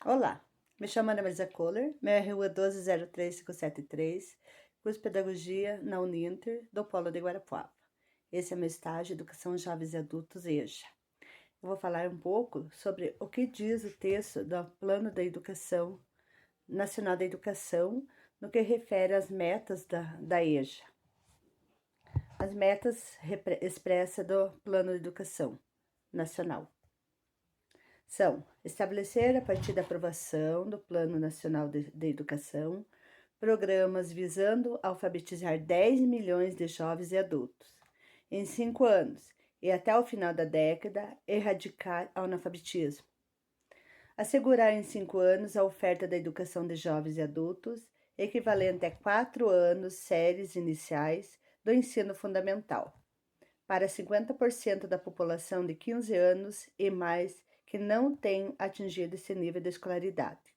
Olá, me chamo Ana Marisa Kohler, meu RU é 1203573, curso Pedagogia na Uninter, do Polo de Guarapuava. Esse é meu estágio Educação Jovens e Adultos EJA. Eu vou falar um pouco sobre o que diz o texto do Plano da Educação Nacional da Educação no que refere às metas da EJA. As metas expressas do Plano de Educação Nacional são estabelecer, a partir da aprovação do Plano Nacional de Educação, programas visando alfabetizar 10 milhões de jovens e adultos em 5 anos e até o final da década erradicar o analfabetismo. Assegurar em 5 anos a oferta da educação de jovens e adultos, equivalente a 4 anos séries iniciais do ensino fundamental, para 50% da população de 15 anos e mais que não tenham atingido esse nível de escolaridade.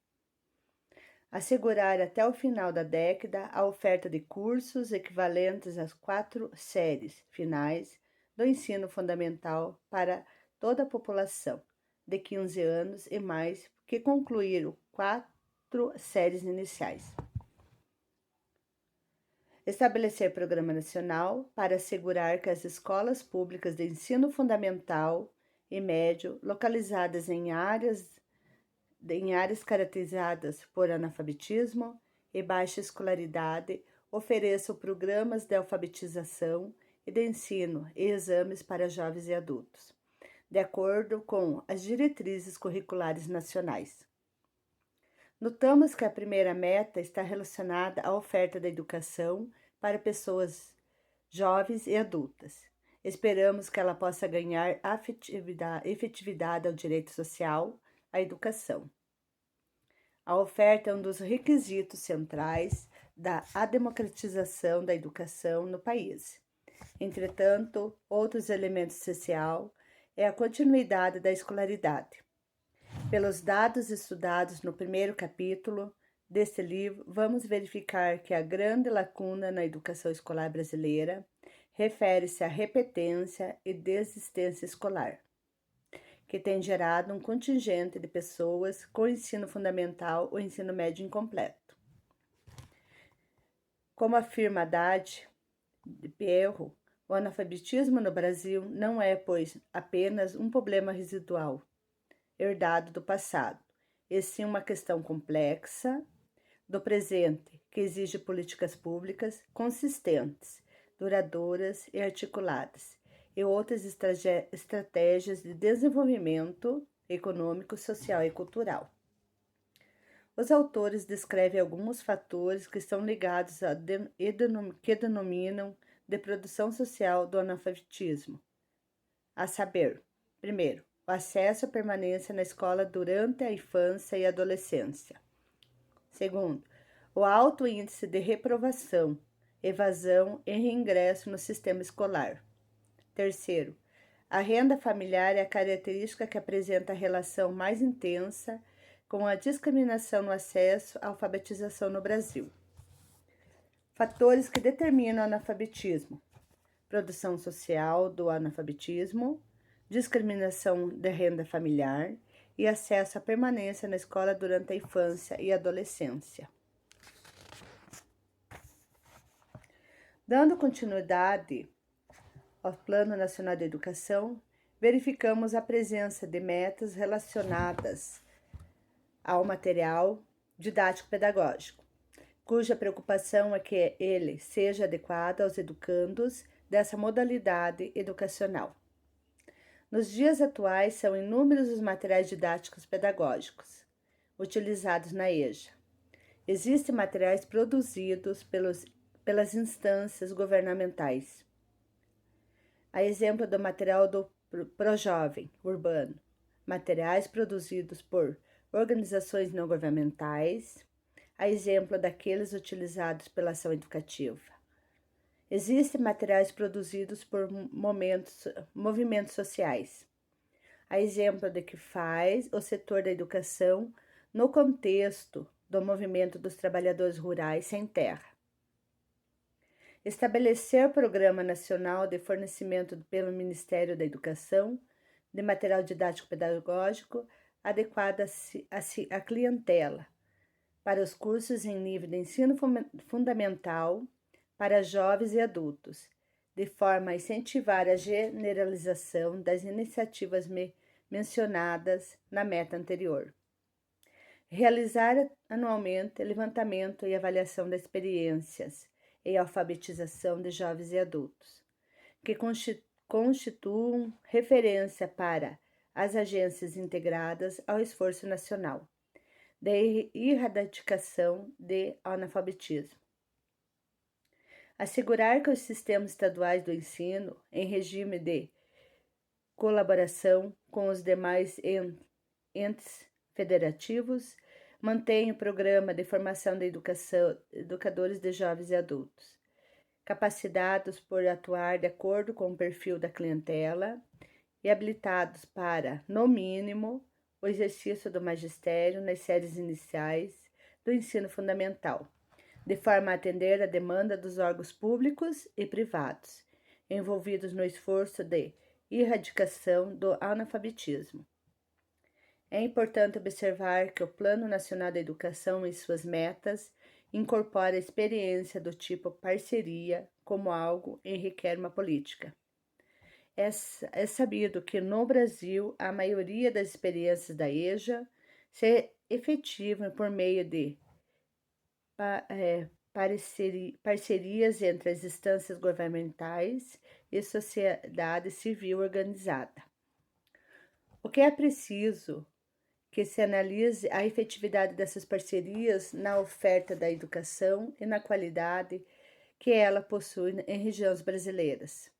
Assegurar até o final da década a oferta de cursos equivalentes às 4 séries finais do ensino fundamental para toda a população de 15 anos e mais que concluíram 4 séries iniciais. Estabelecer programa nacional para assegurar que as escolas públicas de ensino fundamental e médio, localizadas em áreas caracterizadas por analfabetismo e baixa escolaridade, ofereçam programas de alfabetização e de ensino e exames para jovens e adultos, de acordo com as diretrizes curriculares nacionais. Notamos que a primeira meta está relacionada à oferta da educação para pessoas jovens e adultas. Esperamos que ela possa ganhar efetividade ao direito social, à educação. A oferta é um dos requisitos centrais da democratização da educação no país. Entretanto, outros elementos essenciais é a continuidade da escolaridade. Pelos dados estudados no primeiro capítulo deste livro, vamos verificar que a grande lacuna na educação escolar brasileira refere-se à repetência e desistência escolar, que tem gerado um contingente de pessoas com ensino fundamental ou ensino médio incompleto. Como afirma Haddad de Pierro, o analfabetismo no Brasil não é, pois, apenas um problema residual, herdado do passado, e sim uma questão complexa do presente, que exige políticas públicas consistentes, duradouras e articuladas, e outras estratégias de desenvolvimento econômico, social e cultural. Os autores descrevem alguns fatores que estão ligados que denominam de produção social do analfabetismo, a saber, primeiro, o acesso à permanência na escola durante a infância e adolescência. Segundo, o alto índice de reprovação, evasão e reingresso no sistema escolar. Terceiro, a renda familiar é a característica que apresenta a relação mais intensa com a discriminação no acesso à alfabetização no Brasil. Fatores que determinam o analfabetismo: produção social do analfabetismo, discriminação da renda familiar e acesso à permanência na escola durante a infância e adolescência. Dando continuidade ao Plano Nacional de Educação, verificamos a presença de metas relacionadas ao material didático-pedagógico, cuja preocupação é que ele seja adequado aos educandos dessa modalidade educacional. Nos dias atuais, são inúmeros os materiais didáticos pedagógicos utilizados na EJA. Existem materiais produzidos pelas instâncias governamentais. A exemplo do material do Projovem Urbano, materiais produzidos por organizações não governamentais, a exemplo daqueles utilizados pela ação educativa. Existem materiais produzidos por movimentos sociais, a exemplo de que faz o setor da educação no contexto do movimento dos trabalhadores rurais sem terra. Estabelecer Programa Nacional de fornecimento pelo Ministério da Educação de material didático-pedagógico adequada à clientela, para os cursos em nível de ensino fundamental para jovens e adultos, de forma a incentivar a generalização das iniciativas mencionadas na meta anterior. Realizar anualmente levantamento e avaliação das experiências e alfabetização de jovens e adultos, que constituam referência para as agências integradas ao esforço nacional de erradicação de analfabetismo. Assegurar que os sistemas estaduais do ensino, em regime de colaboração com os demais entes federativos, mantenham o programa de formação de educadores de jovens e adultos, capacitados por atuar de acordo com o perfil da clientela e habilitados para, no mínimo, o exercício do magistério nas séries iniciais do ensino fundamental, de forma a atender a demanda dos órgãos públicos e privados, envolvidos no esforço de erradicação do analfabetismo. É importante observar que o Plano Nacional da Educação e suas metas incorpora a experiência do tipo parceria como algo que requer uma política. É sabido que no Brasil a maioria das experiências da EJA se efetivam por meio de parcerias entre as instâncias governamentais e sociedade civil organizada. O que é preciso que se analise a efetividade dessas parcerias na oferta da educação e na qualidade que ela possui em regiões brasileiras.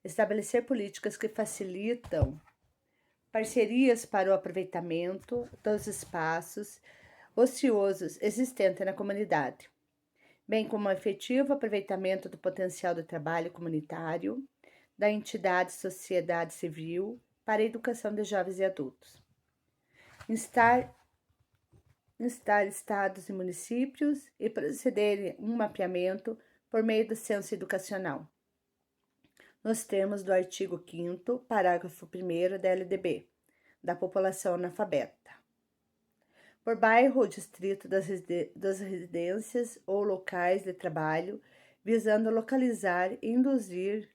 Estabelecer políticas que facilitam parcerias para o aproveitamento dos espaços ociosos existentes na comunidade, bem como o efetivo aproveitamento do potencial do trabalho comunitário, da entidade sociedade civil para a educação de jovens e adultos. Instar estados e municípios e proceder um mapeamento por meio do censo educacional, nos termos do artigo 5º, parágrafo 1º da LDB, da população analfabeta, por bairro ou distrito das residências ou locais de trabalho, visando localizar e induzir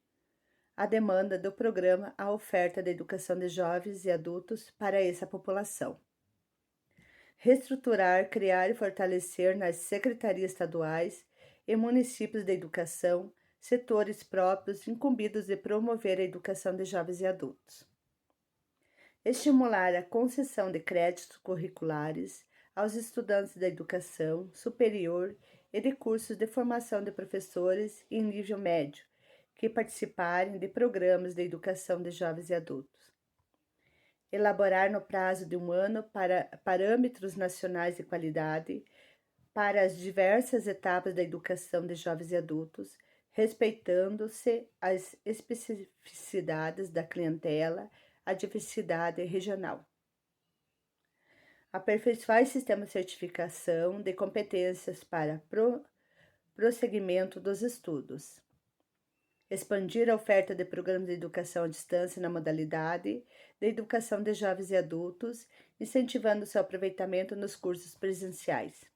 a demanda do programa à oferta da educação de jovens e adultos para essa população. Reestruturar, criar e fortalecer nas secretarias estaduais e municípios de educação setores próprios incumbidos de promover a educação de jovens e adultos. Estimular a concessão de créditos curriculares aos estudantes da educação superior e de cursos de formação de professores em nível médio que participarem de programas de educação de jovens e adultos. Elaborar no prazo de 1 ano parâmetros nacionais de qualidade para as diversas etapas da educação de jovens e adultos, respeitando-se as especificidades da clientela, a diversidade regional. Aperfeiçoar o sistema de certificação de competências para prosseguimento dos estudos. Expandir a oferta de programas de educação à distância na modalidade de educação de jovens e adultos, incentivando seu aproveitamento nos cursos presenciais.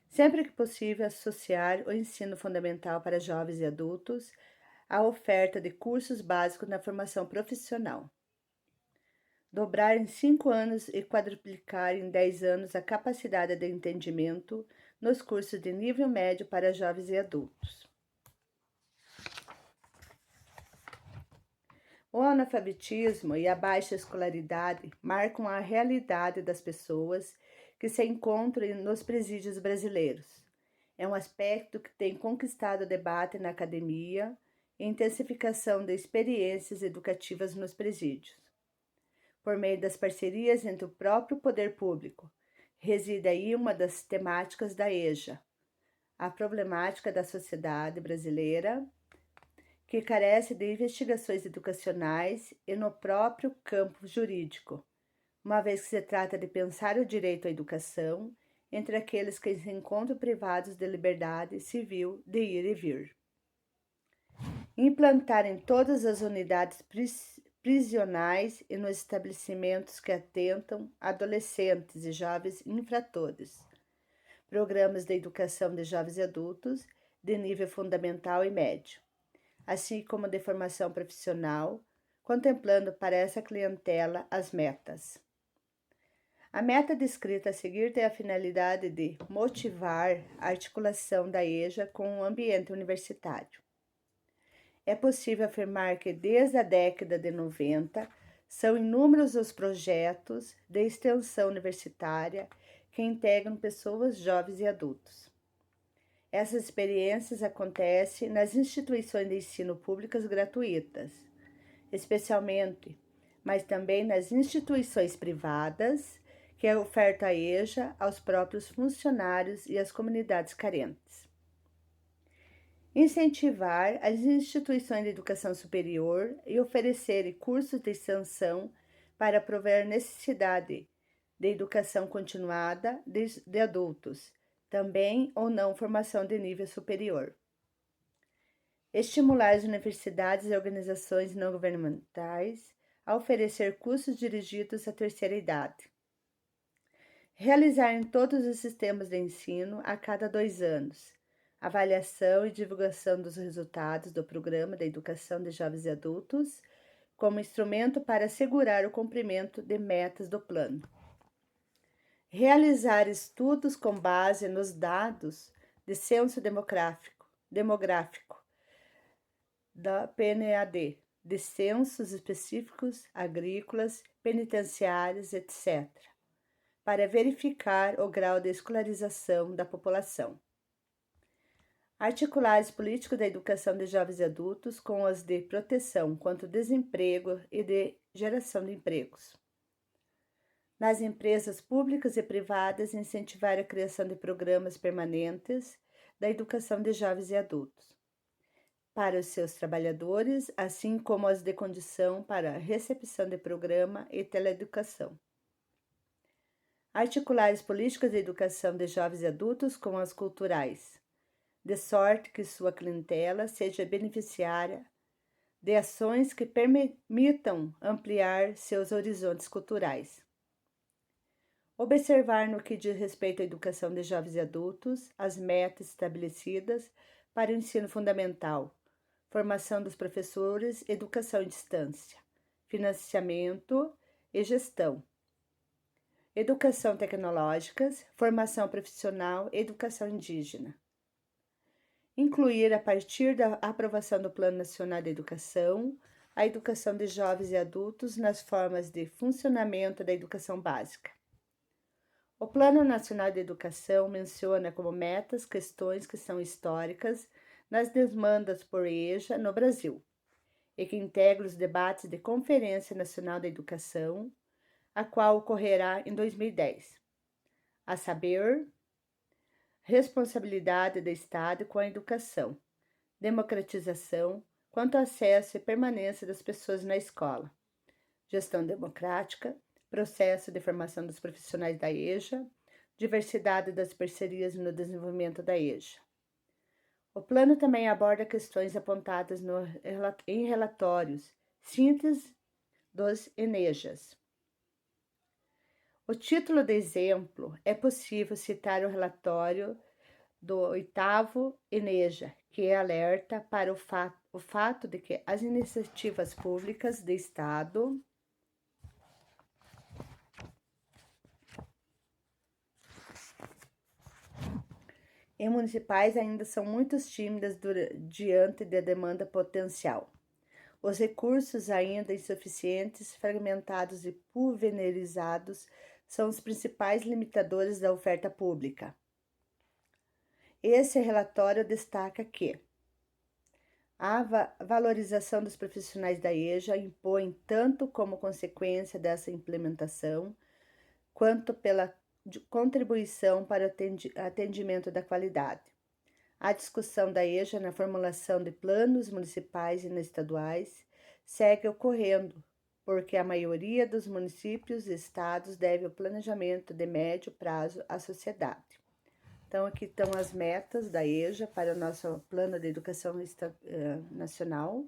Sempre que possível, associar o ensino fundamental para jovens e adultos à oferta de cursos básicos na formação profissional. Dobrar em 5 anos e quadruplicar em 10 anos a capacidade de entendimento nos cursos de nível médio para jovens e adultos. O analfabetismo e a baixa escolaridade marcam a realidade das pessoas que se encontram nos presídios brasileiros. É um aspecto que tem conquistado debate na academia e intensificação de experiências educativas nos presídios. Por meio das parcerias entre o próprio poder público, reside aí uma das temáticas da EJA, a problemática da sociedade brasileira, que carece de investigações educacionais e no próprio campo jurídico, uma vez que se trata de pensar o direito à educação entre aqueles que se encontram privados de liberdade civil de ir e vir. Implantar em todas as unidades prisionais e nos estabelecimentos que atentam adolescentes e jovens infratores, programas de educação de jovens e adultos de nível fundamental e médio, assim como de formação profissional, contemplando para essa clientela as metas. A meta descrita a seguir tem a finalidade de motivar a articulação da EJA com o ambiente universitário. É possível afirmar que desde a década de 90 são inúmeros os projetos de extensão universitária que integram pessoas jovens e adultos. Essas experiências acontecem nas instituições de ensino públicas gratuitas, especialmente, mas também nas instituições privadas que ofertam a EJA aos próprios funcionários e às comunidades carentes. Incentivar as instituições de educação superior e oferecer cursos de extensão para prover a necessidade de educação continuada de adultos, também ou não formação de nível superior. Estimular as universidades e organizações não governamentais a oferecer cursos dirigidos à terceira idade. Realizar em todos os sistemas de ensino, a cada 2 anos, avaliação e divulgação dos resultados do Programa de Educação de Jovens e Adultos, como instrumento para assegurar o cumprimento de metas do plano. Realizar estudos com base nos dados de censo demográfico da PNAD, de censos específicos, agrícolas, penitenciários, etc., para verificar o grau de escolarização da população. Articular as políticas da educação de jovens e adultos com as de proteção contra o desemprego e de geração de empregos. Nas empresas públicas e privadas, incentivar a criação de programas permanentes da educação de jovens e adultos para os seus trabalhadores, assim como as de condição para recepção de programa e teleeducação. Articular as políticas de educação de jovens e adultos com as culturais, de sorte que sua clientela seja beneficiária de ações que permitam ampliar seus horizontes culturais. Observar no que diz respeito à educação de jovens e adultos as metas estabelecidas para o ensino fundamental, formação dos professores, educação à distância, financiamento e gestão, educação tecnológica, formação profissional e educação indígena. Incluir, a partir da aprovação do Plano Nacional de Educação, a educação de jovens e adultos nas formas de funcionamento da educação básica. O Plano Nacional de Educação menciona como metas questões que são históricas nas demandas por EJA no Brasil e que integra os debates de Conferência Nacional da Educação, a qual ocorrerá em 2010, a saber, responsabilidade do Estado com a educação, democratização quanto ao acesso e permanência das pessoas na escola, gestão democrática, processo de formação dos profissionais da EJA, diversidade das parcerias no desenvolvimento da EJA. O plano também aborda questões apontadas em relatórios, síntese dos ENEJAs. O título de exemplo é possível citar o relatório do 8º ENEJA, que alerta para o fato de que as iniciativas públicas de Estado e municipais ainda são muito tímidas diante da demanda potencial. Os recursos ainda insuficientes, fragmentados e pulverizados são os principais limitadores da oferta pública. Esse relatório destaca que a valorização dos profissionais da EJA impõe, tanto como consequência dessa implementação, quanto pela contribuição para o atendimento da qualidade. A discussão da EJA na formulação de planos municipais e estaduais segue ocorrendo, porque a maioria dos municípios e estados deve o planejamento de médio prazo à sociedade. Então, aqui estão as metas da EJA para o nosso Plano de Educação Nacional.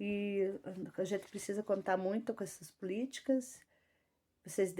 e a gente precisa contar muito com essas políticas. Vocês